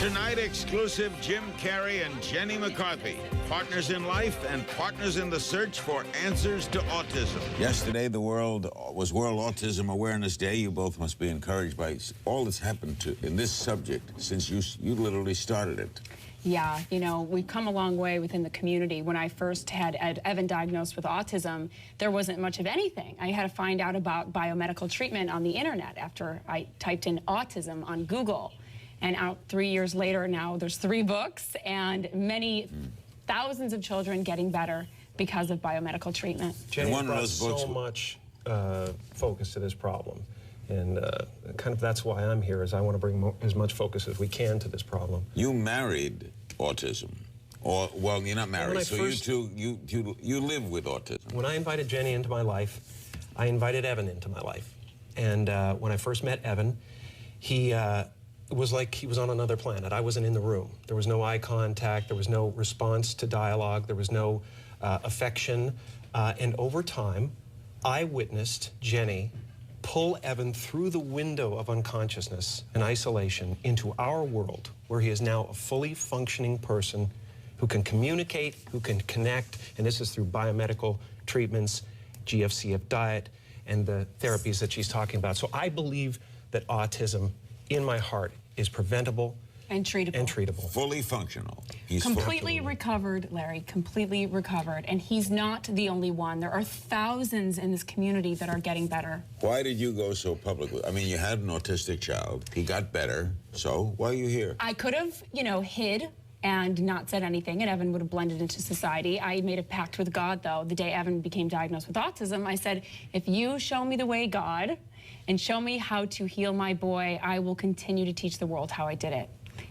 Tonight, exclusive Jim Carrey and Jenny McCarthy, partners in life and partners in the search for answers to autism. Yesterday, the world was World Autism Awareness Day. You both must be encouraged by all that's happened in this subject since you literally started it. Yeah, you know, we've come a long way within the community. When I first had Evan diagnosed with autism, there wasn't much of anything. I had to find out about biomedical treatment on the internet after I typed in autism on Google. And out 3 years later now, there's 3 books and many thousands of children getting better because of biomedical treatment. Jenny brought so much focus to this problem. And kind of that's why I'm here, is I want to bring as much focus as we can to this problem. You married autism. Or, well, you're not married, so you live with autism. When I invited Jenny into my life, I invited Evan into my life. And when I first met Evan, it was like he was on another planet. I wasn't in the room. There was no eye contact. There was no response to dialogue. There was no affection. And over time, I witnessed Jenny pull Evan through the window of unconsciousness and isolation into our world, where he is now a fully functioning person who can communicate, who can connect, and this is through biomedical treatments, GFCF diet, and the therapies that she's talking about. So I believe that autism, in my heart, is preventable and treatable. Fully functional. He's completely recovered, Larry, completely recovered. And he's not the only one. There are thousands in this community that are getting better. Why did you go so publicly? I mean, you had an autistic child. He got better. So why are you here? I could have, you know, hid and not said anything, and Evan would have blended into society. I made a pact with God, though. The day Evan became diagnosed with autism, I said, if you show me the way, God, and show me how to heal my boy, I will continue to teach the world how I did it.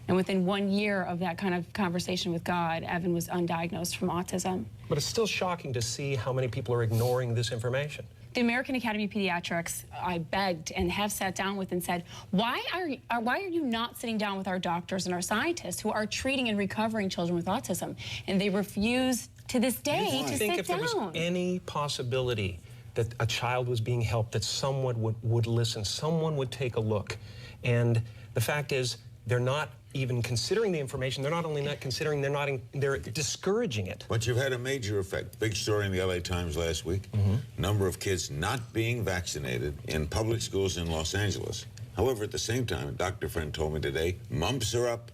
And within 1 year of that kind of conversation with God, Evan was undiagnosed from autism. But it's still shocking to see how many people are ignoring this information. The American Academy of Pediatrics, I begged and have sat down with and said, why are you not sitting down with our doctors and our scientists who are treating and recovering children with autism? And they refuse to this day to sit down. I think if there was any possibility that a child was being helped, that someone would listen, someone would take a look. And the fact is, they're not even considering the information. They're not only not considering, they're discouraging it. But you've had a major effect. Big story in the LA Times last week. Number of kids not being vaccinated in public schools in Los Angeles. However, at the same time, a doctor friend told me today, mumps are up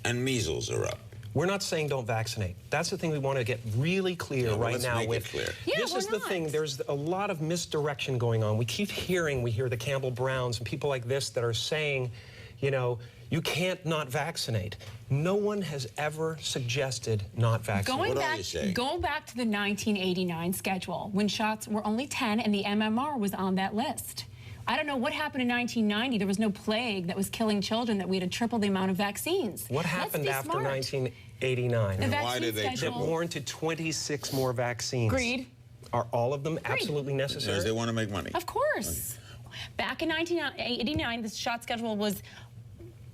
and measles are up. We're not saying don't vaccinate. That's the thing we want to get really clear right now. Let's make it clear. Yeah, this is the thing. There's a lot of misdirection going on. We hear the Campbell Browns and people like this that are saying, you know, you can't not vaccinate. No one has ever suggested not vaccinate. Going back to the 1989 schedule, when shots were only 10 and the MMR was on that list. I don't know what happened in 1990. There was no plague that was killing children, that we had to triple the amount of vaccines. What happened after 1989? And why did they triple? It warranted 26 more vaccines. Agreed. Are all of them absolutely necessary? Because they want to make money. Of course. Back in 1989, the shot schedule was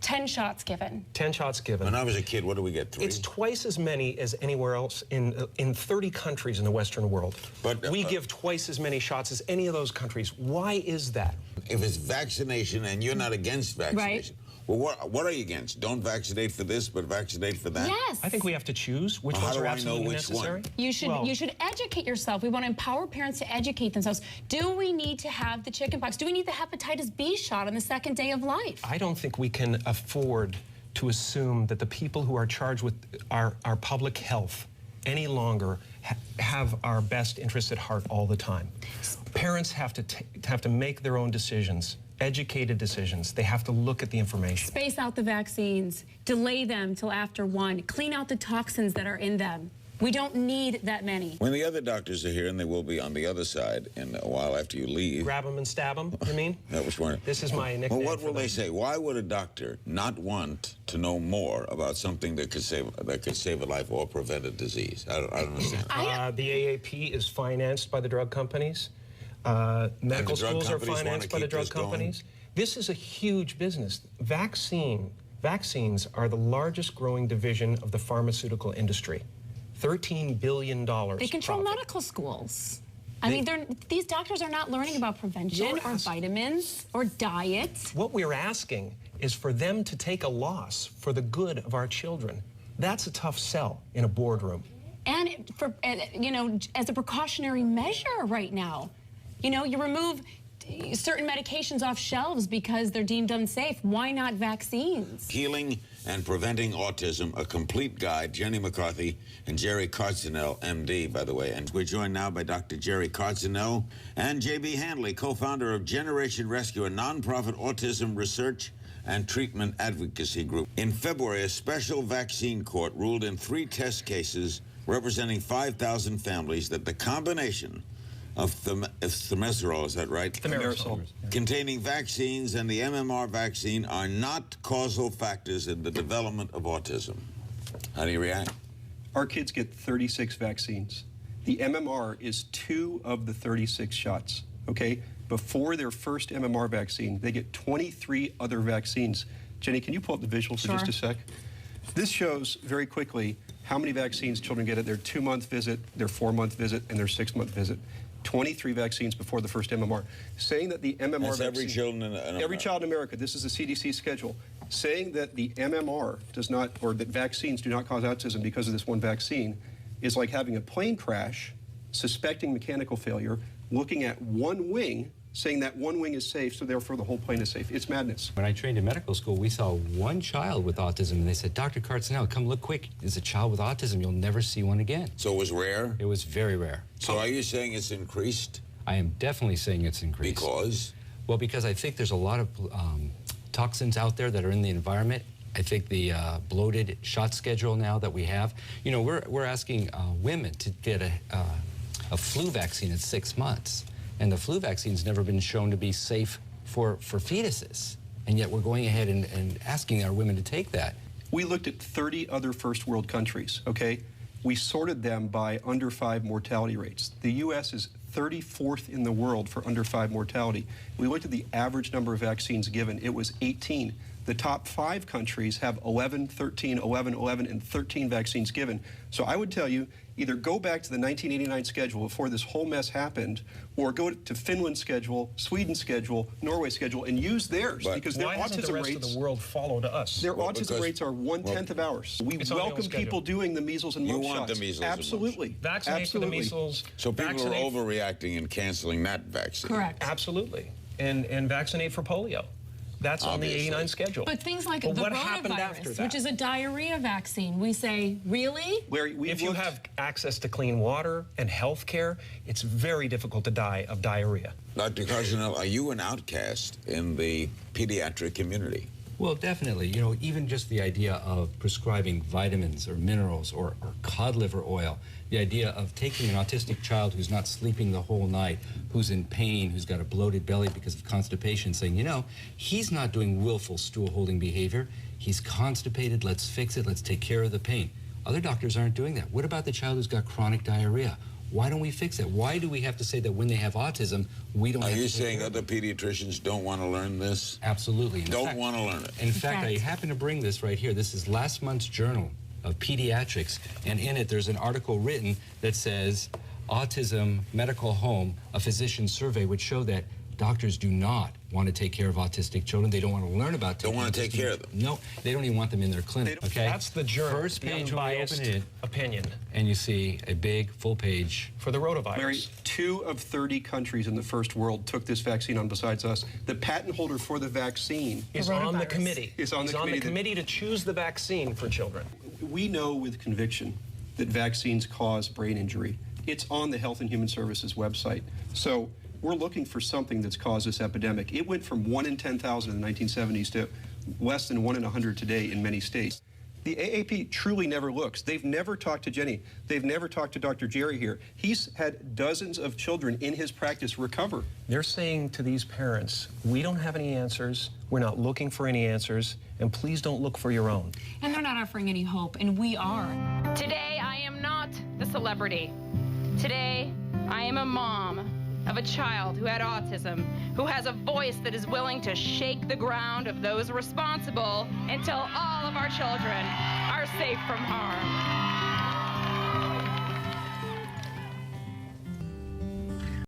10 shots given. 10 shots given. When I was a kid, what did we get, 3? It's twice as many as anywhere else in 30 countries in the Western world. But we give twice as many shots as any of those countries. Why is that? If it's vaccination and you're not against vaccination, well, what are you against? Don't vaccinate for this, but vaccinate for that? Yes. I think we have to choose which ones are absolutely necessary. You should educate yourself. We want to empower parents to educate themselves. Do we need to have the chickenpox? Do we need the hepatitis B shot on the 2nd day of life? I don't think we can afford to assume that the people who are charged with our public health any longer have our best interests at heart all the time. Parents have to make their own decisions. Educated decisions. They have to look at the information. Space out the vaccines. Delay them till after 1. Clean out the toxins that are in them. We don't need that many. When the other doctors are here, and they will be on the other side in a while after you leave. Grab them and stab them, you mean? That was one. This is my nickname. Well, what will they say? Why would a doctor not want to know more about something that could save a life or prevent a disease? I don't understand. The AAP is financed by the drug companies. Medical schools are financed by the drug companies. This is a huge business. Vaccines are the largest growing division of the pharmaceutical industry. $13 billion. They control medical schools. I mean, these doctors are not learning about prevention or vitamins or diet. What we're asking is for them to take a loss for the good of our children. That's a tough sell in a boardroom. And for, you know, as a precautionary measure right now, you know, you remove certain medications off shelves because they're deemed unsafe. Why not vaccines? Healing and Preventing Autism, a complete guide. Jenny McCarthy and Jerry Cardinell, MD, by the way. And we're joined now by Dr. Jerry Cardinell and J.B. Handley, co-founder of Generation Rescue, a nonprofit autism research and treatment advocacy group. In February, a special vaccine court ruled in 3 test cases representing 5,000 families that the combination of thimerosal, is that right? Thimerosal. Containing vaccines and the MMR vaccine are not causal factors in the development of autism. How do you react? Our kids get 36 vaccines. The MMR is 2 of the 36 shots, okay? Before their first MMR vaccine, they get 23 other vaccines. Jenny, can you pull up the visuals for just a sec? This shows very quickly how many vaccines children get at their 2-month visit, their 4-month visit, and their 6-month visit. 23 vaccines before the first MMR. Saying that the MMR That's vaccine... every child in America. Every child in America. This is the CDC schedule. Saying that the MMR does not, or that vaccines do not cause autism because of this one vaccine is like having a plane crash, suspecting mechanical failure, looking at one wing, saying that one wing is safe, so therefore the whole plane is safe. It's madness. When I trained in medical school, we saw one child with autism, and they said, Dr. Cardinell, come look quick. There's a child with autism. You'll never see one again. So it was rare? It was very rare. So are you saying it's increased? I am definitely saying it's increased. Because? Well, because I think there's a lot of toxins out there that are in the environment. I think the bloated shot schedule now that we have, you know, we're asking women to get a flu vaccine at 6 months. And the flu vaccine's never been shown to be safe for fetuses. And yet we're going ahead and asking our women to take that. We looked at 30 other first world countries, okay? We sorted them by under 5 mortality rates. The U.S. is 34th in the world for under 5 mortality. We looked at the average number of vaccines given. It was 18. The top 5 countries have 11, 13, 11, 11, and 13 vaccines given. So I would tell you, either go back to the 1989 schedule before this whole mess happened, or go to Finland's schedule, Sweden's schedule, Norway's schedule, and use theirs, because their why hasn't the rest rates of the world followed us? Their autism rates are 1/10 of ours. We welcome people doing the measles and mumps shots. You want the measles Absolutely. and mumps. Vaccinate for the measles. So people are overreacting and canceling that vaccine. Correct. Absolutely. And vaccinate for polio. That's Obviously. on the 89 schedule. But things like But the what happened after rotavirus, that? which is a diarrhea vaccine, we say, really? Larry, If you have access to clean water and health care, it's very difficult to die of diarrhea. Dr. Cardinell, are you an outcast in the pediatric community? Well, definitely. You know, even just the idea of prescribing vitamins or minerals or cod liver oil, the idea of taking an autistic child who's not sleeping the whole night, who's in pain, who's got a bloated belly because of constipation, saying, you know, he's not doing willful stool-holding behavior. He's constipated. Let's fix it. Let's take care of the pain. Other doctors aren't doing that. What about the child who's got chronic diarrhea? Why don't we fix it? Why do we have to say that when they have autism, we don't have to? Are you saying other pediatricians don't want to learn this? Absolutely. Don't want to learn it. In fact, I happen to bring this right here. This is last month's Journal of Pediatrics, and in it there's an article written that says, Autism Medical Home, a physician's survey, which show that doctors do not want to take care of autistic children. They don't want to learn about Don't want to take care of them. No, they don't even want them in their clinic, okay? That's the Journal, First the page when we unbiased open it, opinion. and you see a big, full page. For the rotavirus. Larry, 2 of 30 countries in the first world took this vaccine on besides us. The patent holder for the vaccine is on the committee. Is on the committee to choose the vaccine for children. We know with conviction that vaccines cause brain injury. It's on the Health and Human Services website. So we're looking for something that's caused this epidemic. It went from 1 in 10,000 in the 1970s to less than 1 in 100 today in many states. The AAP truly never looks. They've never talked to Jenny. They've never talked to Dr. Jerry here. He's had dozens of children in his practice recover. They're saying to these parents, we don't have any answers, we're not looking for any answers, and please don't look for your own. And they're not offering any hope, and we are. Today, I am not the celebrity. Today, I am a mom of a child who had autism, who has a voice that is willing to shake the ground of those responsible until all of our children are safe from harm.